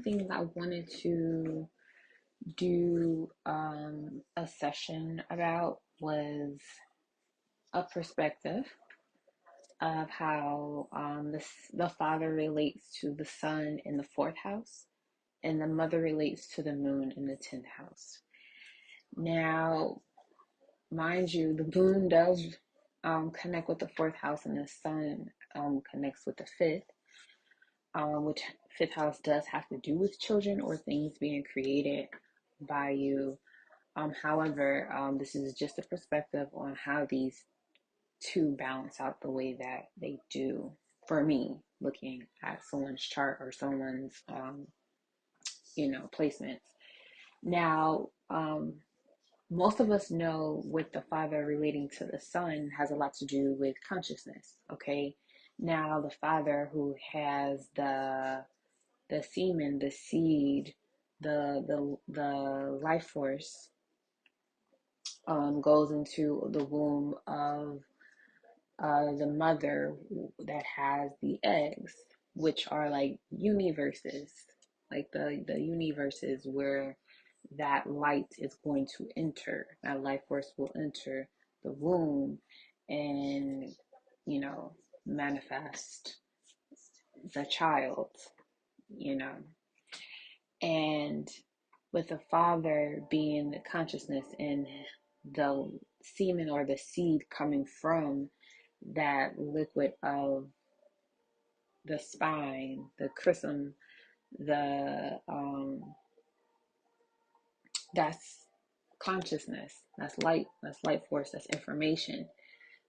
Things I wanted to do a session about was a perspective of how the father relates to the sun in the fourth house and the mother relates to the moon in the 10th house. Now, mind you, the moon does connect with the fourth house and the sun connects with the fifth, which fifth house does have to do with children or things being created by you. However, this is just a perspective on how these two balance out the way that they do for me, looking at someone's chart or someone's, placements. Now, most of us know with the father relating to the sun has a lot to do with consciousness. Okay. Now, the father who has the semen, the seed, the life force goes into the womb of the mother that has the eggs, which are like universes, like the universes where that light is going to enter, that life force will enter the womb and, manifest the child, you know. And with the father being the consciousness and the semen or the seed coming from that liquid of the spine, the chrism, the that's consciousness, that's light force, that's information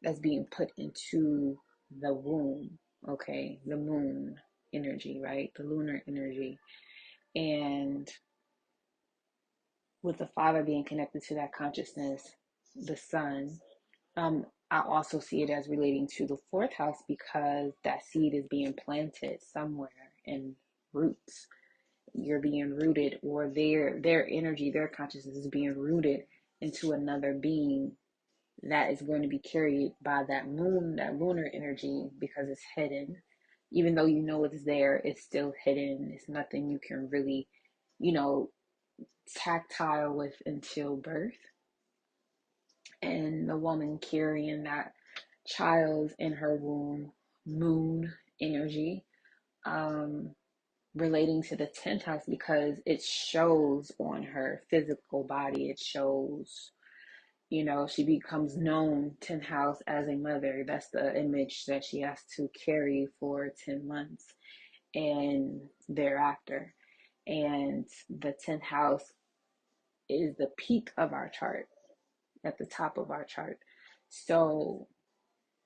that's being put into the womb, okay, the moon energy, right, the lunar energy. And with the father being connected to that consciousness, the sun, I also see it as relating to the fourth house because that seed is being planted somewhere in roots. You're being rooted, or their energy, their consciousness is being rooted into another being that is going to be carried by that moon, that lunar energy, because it's hidden. Even though you know it's there, it's still hidden. It's nothing you can really, tactile with until birth. And the woman carrying that child in her womb, moon energy, relating to the 10th house because it shows on her physical body. It shows, she becomes known 10th house as a mother. That's the image that she has to carry for 10 months and thereafter. And the 10th house is the peak of our chart, at the top of our chart. So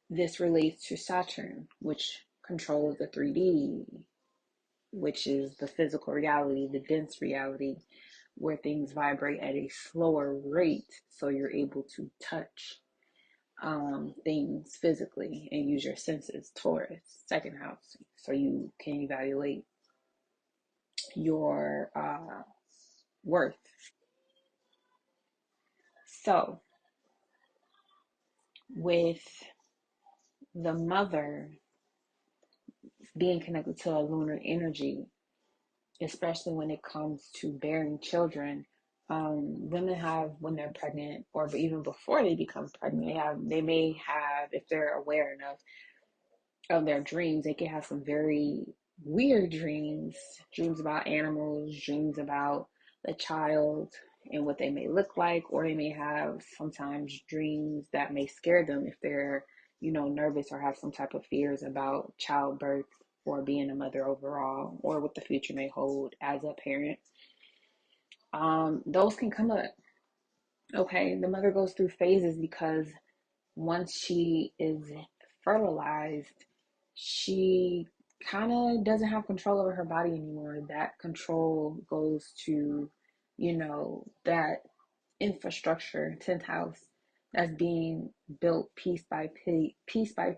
this relates to Saturn, which controls the 3D, which is the physical reality, the dense reality, where things vibrate at a slower rate. So you're able to touch things physically and use your senses. Taurus, second house. So you can evaluate your worth. So with the mother being connected to a lunar energy, especially when it comes to bearing children, women have, when they're pregnant, or even before they become pregnant, they may have, if they're aware enough of their dreams, they can have some very weird dreams about animals, dreams about the child and what they may look like, or they may have sometimes dreams that may scare them if they're, nervous or have some type of fears about childbirth or being a mother overall, or what the future may hold as a parent. Those can come up. Okay, the mother goes through phases because once she is fertilized, she kind of doesn't have control over her body anymore. That control goes to, that infrastructure, 10th house, that's being built piece by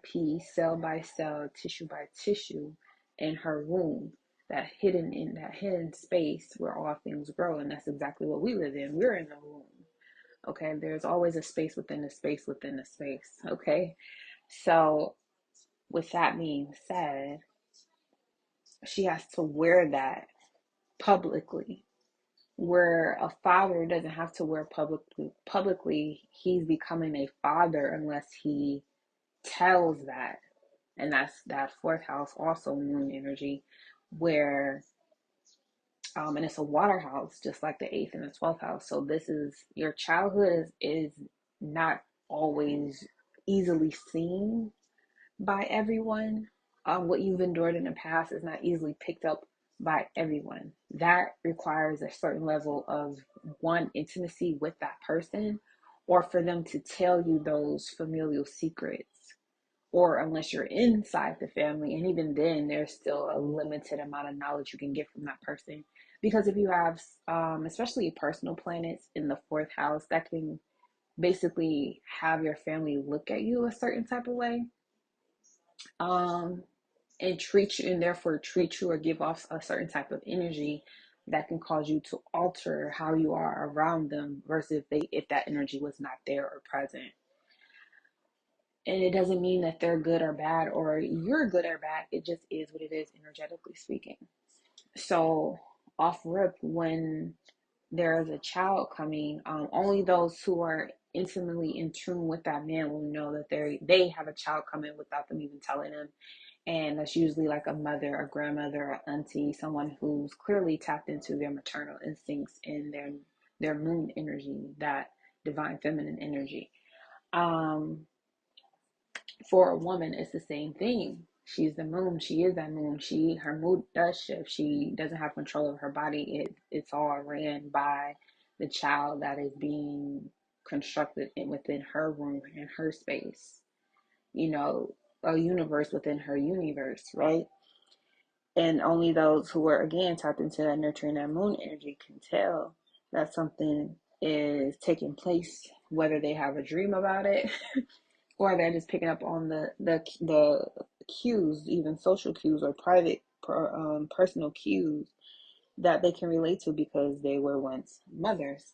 piece, cell by cell, tissue by tissue in her womb. In that hidden space where all things grow, and that's exactly what we live in. We're in the womb. Okay, there's always a space within a space within a space. Okay, so with that being said, she has to wear that publicly, where a father doesn't have to wear publicly. He's becoming a father unless he tells that. And that's that fourth house, also moon energy, where and it's a water house, just like the eighth and the 12th house. So this is your childhood is not always easily seen by everyone. What you've endured in the past is not easily picked up by everyone. That requires a certain level of one, intimacy with that person, or for them to tell you those familial secrets, or unless you're inside the family, and even then there's still a limited amount of knowledge you can get from that person. Because if you have especially personal planets in the fourth house, that can basically have your family look at you a certain type of way, um, and treat you, and therefore treat you or give off a certain type of energy that can cause you to alter how you are around them, versus if that energy was not there or present. And it doesn't mean that they're good or bad, or you're good or bad. It just is what it is, energetically speaking. So off rip, when there is a child coming, only those who are intimately in tune with that man will know that they have a child coming without them even telling them. And that's usually like a mother, a grandmother, or auntie, someone who's clearly tapped into their maternal instincts and their moon energy, that divine feminine energy. Um, for a woman, it's the same thing. She's the moon. She is that moon. Her mood does shift. She doesn't have control of her body. It's all ran by the child that is being constructed within her room and her space. You know, a universe within her universe, right? And only those who are again tapped into that nurturing, that moon energy, can tell that something is taking place, whether they have a dream about it or they're just picking up on the cues, even social cues or private personal cues that they can relate to, because they were once mothers,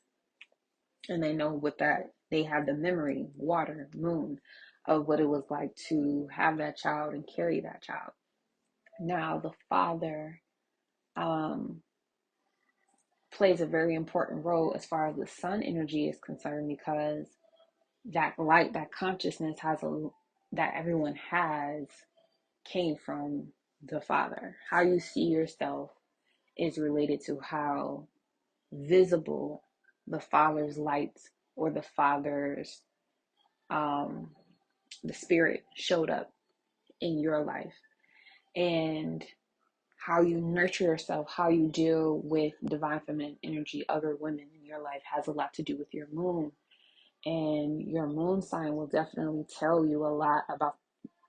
and they know what that, they have the memory, water, moon, of what it was like to have that child and carry that child. Now the father um, plays a very important role as far as the sun energy is concerned, because that light, that consciousness that everyone has, came from the father. How you see yourself is related to how visible the father's light, or the father's um the spirit showed up in your life. And how you nurture yourself, how you deal with divine feminine energy, other women in your life, has a lot to do with your moon. And your moon sign will definitely tell you a lot about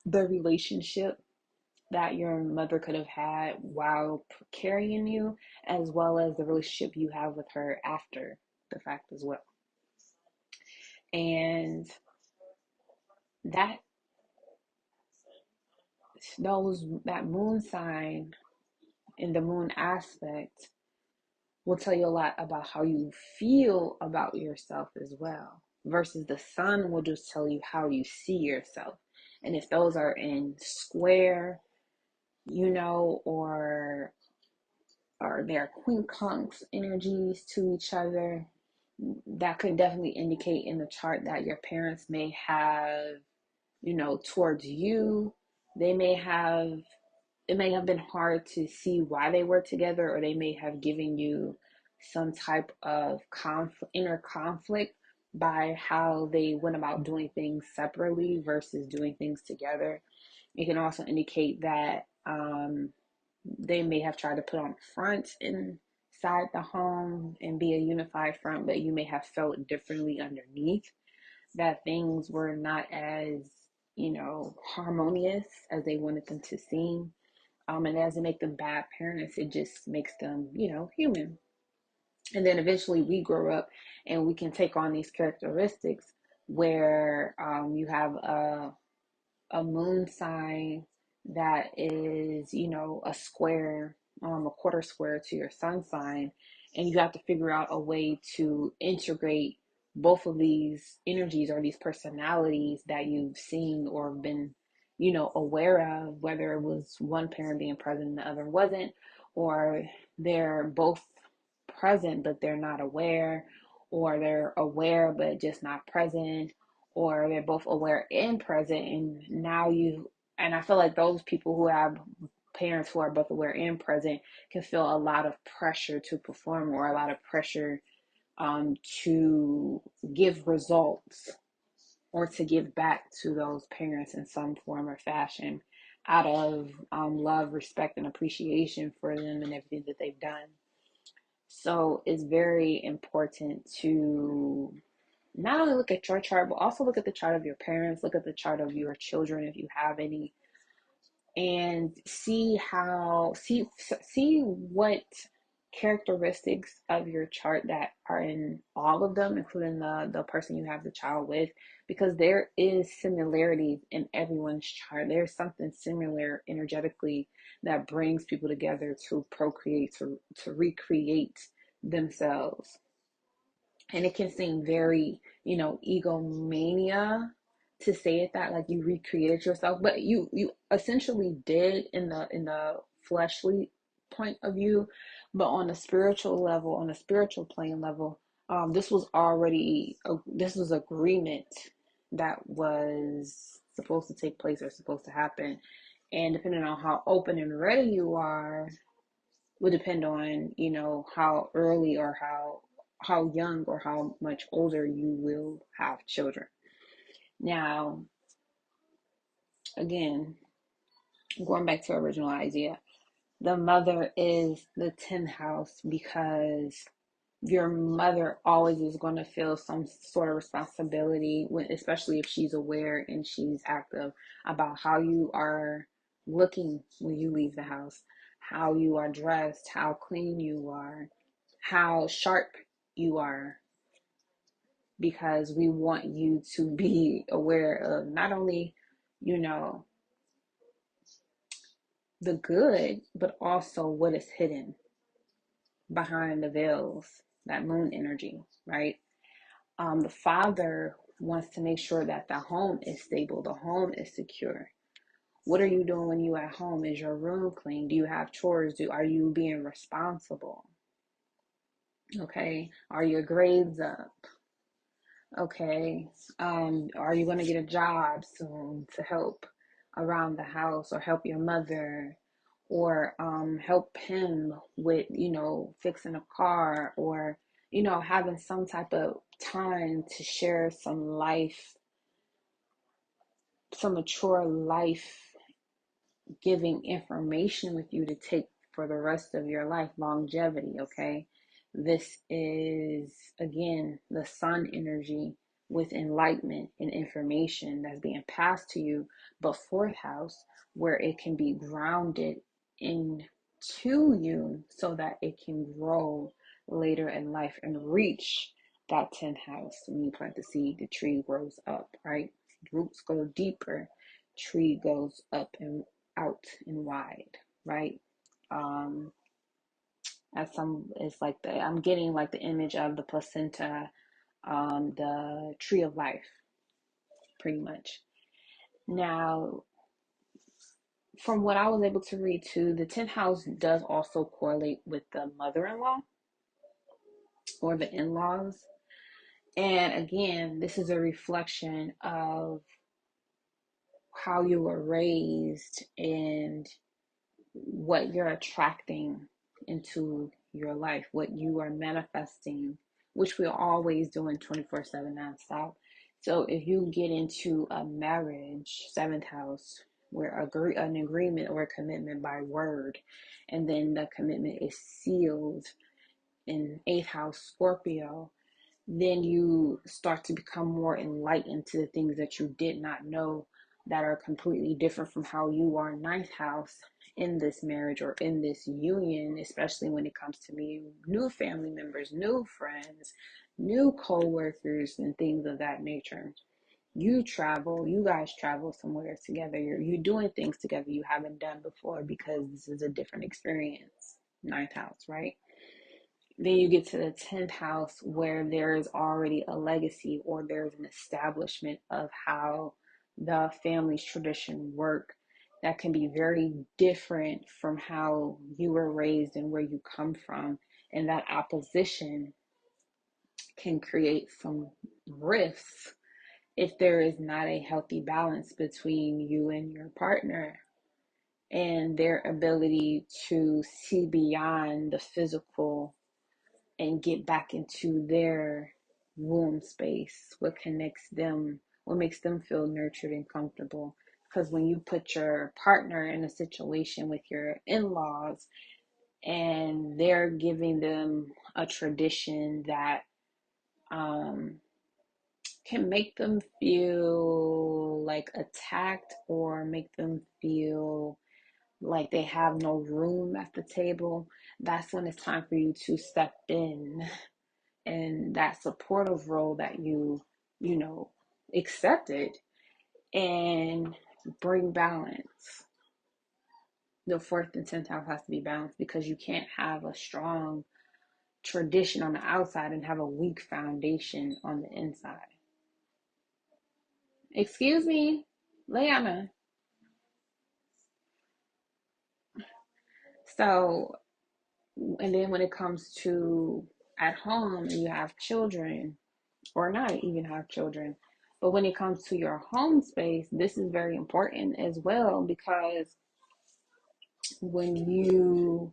the relationship that your mother could have had while carrying you, as well as the relationship you have with her after the fact as well. And that that moon sign and the moon aspect will tell you a lot about how you feel about yourself as well, versus the sun will just tell you how you see yourself. And if those are in square, or they're quincunx energies to each other, that could definitely indicate in the chart that your parents may have, towards you, they may have, it may have been hard to see why they were together, or they may have given you some type of inner conflict by how they went about doing things separately versus doing things together. It can also indicate that they may have tried to put on front inside the home and be a unified front, but you may have felt differently underneath, that things were not as, harmonious as they wanted them to seem. And it doesn't make them bad parents, it just makes them, human. And then eventually we grow up and we can take on these characteristics where you have a moon sign that is, a square, a quarter square to your sun sign, and you have to figure out a way to integrate both of these energies or these personalities that you've seen or been, aware of, whether it was one parent being present and the other wasn't, or they're both present but they're not aware, or they're aware but just not present, or they're both aware and present. And I feel like those people who have parents who are both aware and present can feel a lot of pressure to perform, or a lot of pressure to give results, or to give back to those parents in some form or fashion, out of love, respect, and appreciation for them and everything that they've done. So it's very important to not only look at your chart, but also look at the chart of your parents, look at the chart of your children if you have any, and see what characteristics of your chart that are in all of them, including the person you have the child with, because there is similarities in everyone's chart. There's something similar energetically that brings people together to procreate, to recreate themselves. And it can seem very, egomania to say it that, like, you recreated yourself, but you essentially did in the fleshly point of view. But on a spiritual level, on a spiritual plane level, this was this was agreement that was supposed to take place, or supposed to happen. And depending on how open and ready you are, would depend on, how early, or how young, or how much older you will have children. Now, again, going back to original idea, the mother is the 10th house, because your mother always is going to feel some sort of responsibility, especially if she's aware and she's active, about how you are looking when you leave the house, how you are dressed, how clean you are, how sharp you are, because we want you to be aware of not only, you know, the good, but also what is hidden behind the veils, that moon energy, right? The father wants to make sure that the home is stable, the home is secure. What are you doing when you at home? Is your room clean? Do you have chores? Are you being responsible? Okay. Are your grades up? Okay. Are you going to get a job soon to help around the house, or help your mother, or help him with, fixing a car, or, having some type of time to share some mature life giving information with you to take for the rest of your life, longevity. Okay, this is, again, the sun energy with enlightenment and information that's being passed to you. But fourth house, where it can be grounded into you so that it can grow later in life and reach that 10th house. When you plant the seed, the tree grows up, right? Roots go deeper, tree goes up and out and wide, right? As some, it's like I'm getting like the image of the placenta, the tree of life, pretty much. Now, from what I was able to read too, the 10th house does also correlate with the mother-in-law, or the in-laws. And again, this is a reflection of how you were raised, and what you're attracting into your life, what you are manifesting, which we're always doing 24/7 nonstop. So if you get into a marriage, 7th house, where an agreement or a commitment by word, and then the commitment is sealed in 8th house, Scorpio, then you start to become more enlightened to the things that you did not know, that are completely different from how you are 9th house in this marriage or in this union, especially when it comes to meeting new family members, new friends, new co-workers, and things of that nature. You guys travel somewhere together. You're doing things together you haven't done before, because this is a different experience. 9th house, right? Then you get to the 10th house, where there is already a legacy, or there's an establishment of how the family's tradition work, that can be very different from how you were raised and where you come from. And that opposition can create some rifts if there is not a healthy balance between you and your partner and their ability to see beyond the physical and get back into their womb space, what connects them, what makes them feel nurtured and comfortable. Because when you put your partner in a situation with your in-laws and they're giving them a tradition that can make them feel like attacked or make them feel like they have no room at the table, that's when it's time for you to step in and that supportive role that you know accepted and bring balance. The fourth and 10th house has to be balanced because you can't have a strong tradition on the outside and have a weak foundation on the inside. Excuse me, Leanna. So, and then when it comes to at home and you have children, or not even have children, but when it comes to your home space, this is very important as well, because when you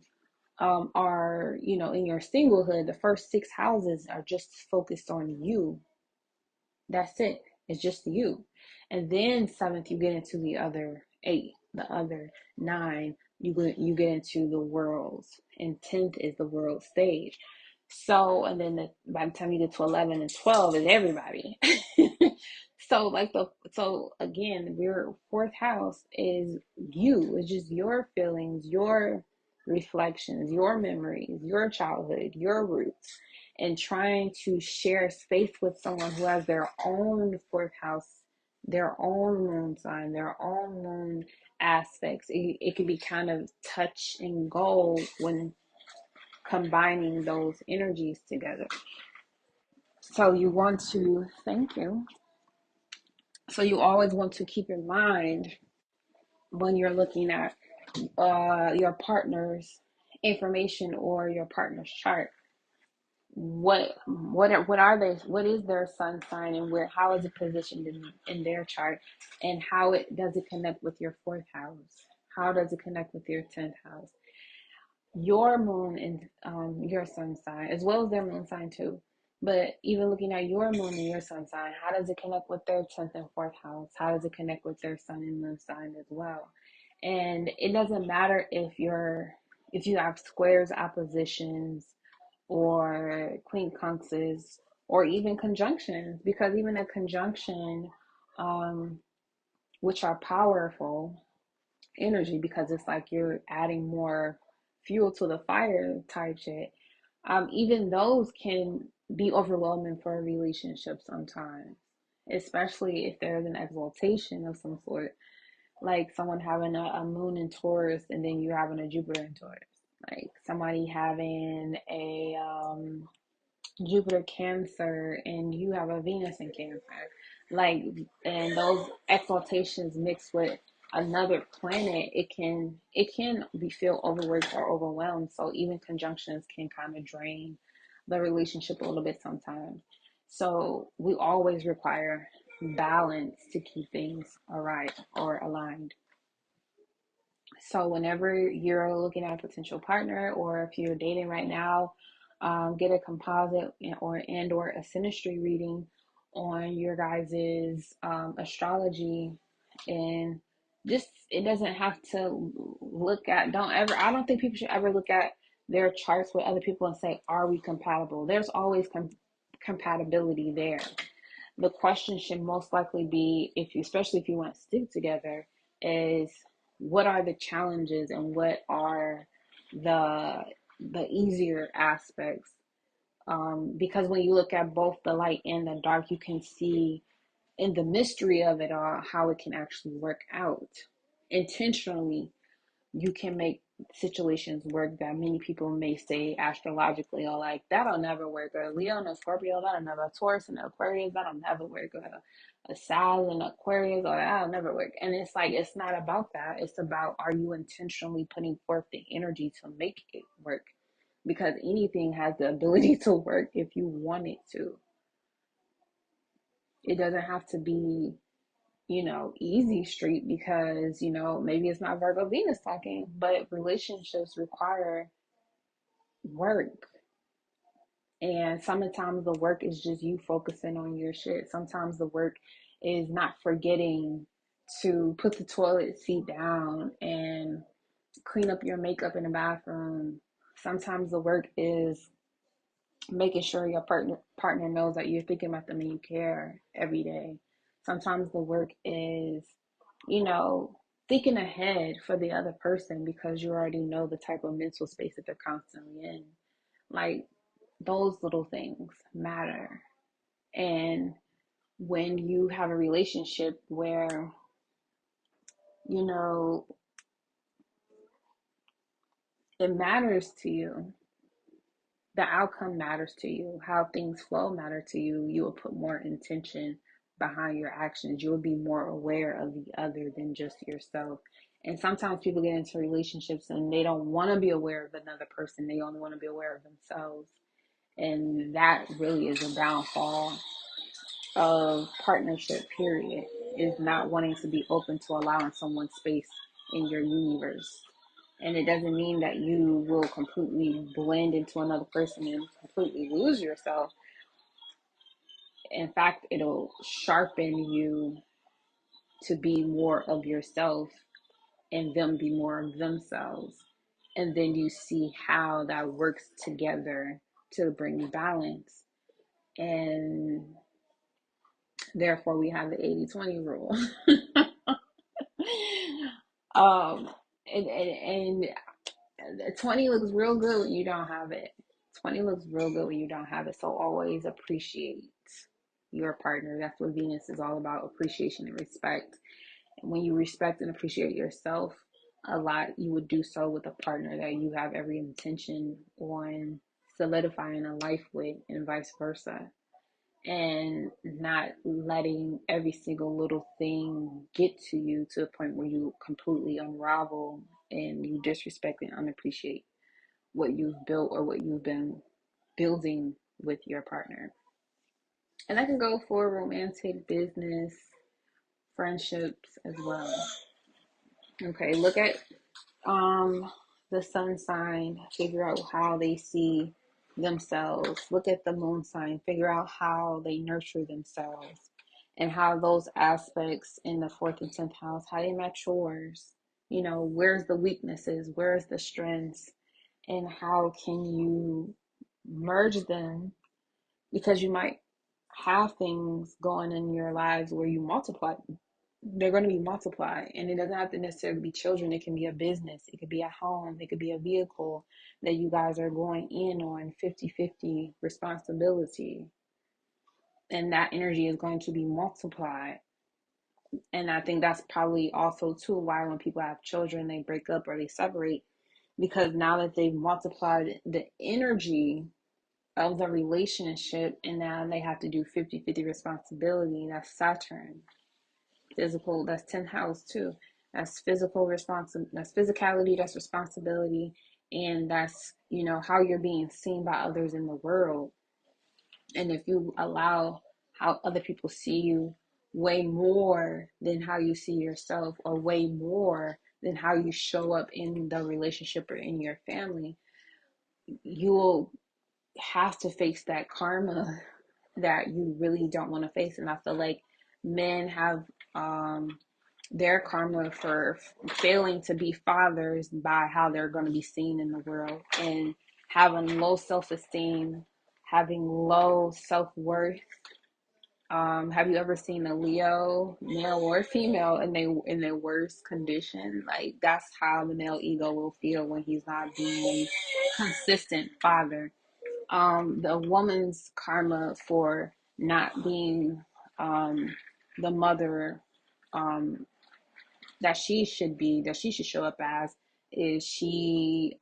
are, in your singlehood, the first 6 houses are just focused on you. That's it. It's just you. And then seventh, you get into the other 8, the other 9, you get into the worlds, and 10th is the world stage. So, and then by the time you get to 11 and 12 is everybody. So again, your fourth house is you. It's just your feelings, your reflections, your memories, your childhood, your roots, and trying to share space with someone who has their own fourth house, their own moon sign, their own moon aspects. It can be kind of touch and go when combining those energies together. So you want to, thank you. So you always want to keep in mind when you're looking at your partner's information or your partner's chart, what is their sun sign, and how is it positioned in their chart, and how it does it connect with your fourth house, how does it connect with your 10th house, your moon and your sun sign, as well as their moon sign too. But even looking at your moon and your sun sign, how does it connect with their 10th and 4th house? How does it connect with their sun and moon sign as well? And it doesn't matter if you have squares, oppositions, or quincunxes, or even conjunctions, because even a conjunction, which are powerful energy, because it's like you're adding more fuel to the fire type shit. Even those can be overwhelming for a relationship sometimes, especially if there's an exaltation of some sort, like someone having a moon in Taurus and then you having a Jupiter in Taurus, like somebody having a Jupiter Cancer and you have a Venus in Cancer, like, and those exaltations mixed with another planet, it can be feel overworked or overwhelmed. So even conjunctions can kind of drain the relationship a little bit sometimes. So we always require balance to keep things alright or aligned. So whenever you're looking at a potential partner, or if you're dating right now, get a composite or a synastry reading on your guys's astrology, and just, it doesn't have to look at, I don't think people should ever look at their charts with other people and say, are we compatible? There's always compatibility there. The question should most likely be, especially if you want to stick together, is what are the challenges and what are the easier aspects, because when you look at both the light and the dark, you can see in the mystery of it all how it can actually work out intentionally. You can make situations work that many people may say astrologically are like, that'll never work. A Leo and a Scorpio, that'll never. A Taurus and Aquarius, that'll never work. A Sal and Aquarius, or that'll never work. And it's like, it's not about that. It's about, are you intentionally putting forth the energy to make it work? Because anything has the ability to work if you want it to. It doesn't have to be, easy street, because, maybe it's not Virgo Venus talking, but relationships require work. And sometimes the work is just you focusing on your shit. Sometimes the work is not forgetting to put the toilet seat down and clean up your makeup in the bathroom. Sometimes the work is making sure your partner knows that you're thinking about them and you care every day. Sometimes the work is, thinking ahead for the other person, because you already know the type of mental space that they're constantly in. Like, those little things matter. And when you have a relationship where, it matters to you, the outcome matters to you, how things flow matter to you, you will put more intention behind your actions. You will be more aware of the other than just yourself. And sometimes people get into relationships and they don't want to be aware of another person. They only want to be aware of themselves. And that really is a downfall of partnership, period, is not wanting to be open to allowing someone's space in your universe. And it doesn't mean that you will completely blend into another person and completely lose yourself. In fact, it'll sharpen you to be more of yourself and them be more of themselves. And then you see how that works together to bring balance. And therefore, we have the 80-20 rule. um, and 20 looks real good when you don't have it. 20 looks real good when you don't have it. So always appreciate your partner. That's what Venus is all about: appreciation and respect. And when you respect and appreciate yourself a lot, you would do so with a partner that you have every intention on solidifying a life with, and vice versa. And not letting every single little thing get to you to the point where you completely unravel and you disrespect and unappreciate what you've built or what you've been building with your partner. And that can go for romantic, business, friendships as well. Okay, look at the sun sign, figure out how they see themselves. Look at the moon sign, figure out how they nurture themselves, and how those aspects in the 4th and 10th house, how they match yours. Where's the weaknesses, where's the strengths, and how can you merge them? Because you might have things going in your lives where you multiply. They're going to be multiplied, and it doesn't have to necessarily be children. It can be a business, it could be a home, it could be a vehicle that you guys are going in on 50-50 responsibility, and that energy is going to be multiplied. And I think that's probably also too why when people have children, they break up or they separate, because now that they've multiplied the energy of the relationship, and now they have to do 50-50 responsibility. That's Saturn. Physical, that's 10th house too. That's physical that's physicality, that's responsibility, and that's, how you're being seen by others in the world. And if you allow how other people see you way more than how you see yourself, or way more than how you show up in the relationship or in your family, you will have to face that karma that you really don't want to face. And I feel like men have their karma for failing to be fathers by how they're going to be seen in the world, and having low self-esteem, having low self-worth. Have you ever seen a Leo, male or female, in their worst condition? Like, that's how the male ego will feel when he's not being consistent father. The woman's karma for not being the mother that she should show up as, is she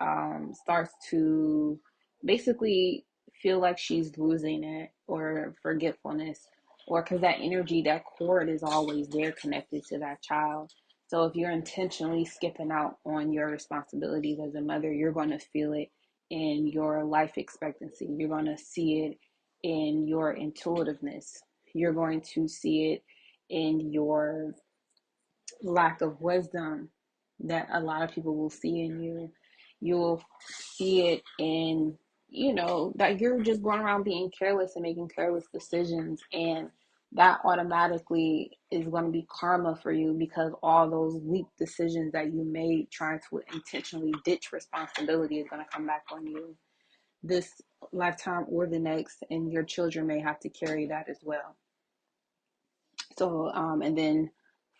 starts to basically feel like she's losing it, or forgetfulness, or because that energy, that cord is always there connected to that child. So if you're intentionally skipping out on your responsibilities as a mother, you're going to feel it in your life expectancy. You're going to see it in your intuitiveness. You're going to see it in your lack of wisdom that a lot of people will see in you. You'll see it in, that you're just going around being careless and making careless decisions. And that automatically is going to be karma for you, because all those leap decisions that you made trying to intentionally ditch responsibility is going to come back on you this lifetime or the next. And your children may have to carry that as well. So, and then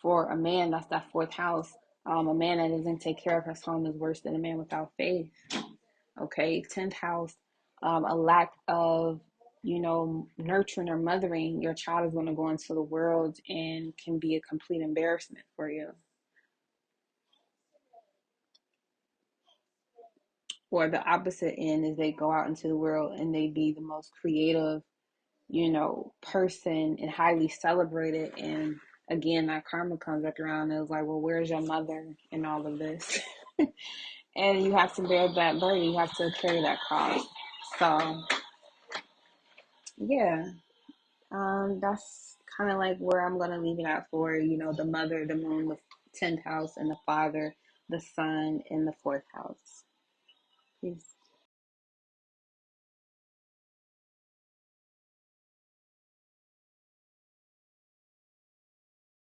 for a man, that's that fourth house. A man that doesn't take care of his home is worse than a man without faith. Okay, 10th house, a lack of, nurturing or mothering. Your child is going to go into the world and can be a complete embarrassment for you. Or the opposite end is they go out into the world and they be the most creative, person and highly celebrated. And again, that karma comes back around and it's like, well, where's your mother in all of this? And you have to bear that burden. You have to carry that cross. So, yeah, that's kind of like where I'm going to leave it at for, the mother, the moon, the 10th house, and the father, the sun, in the fourth house. Peace.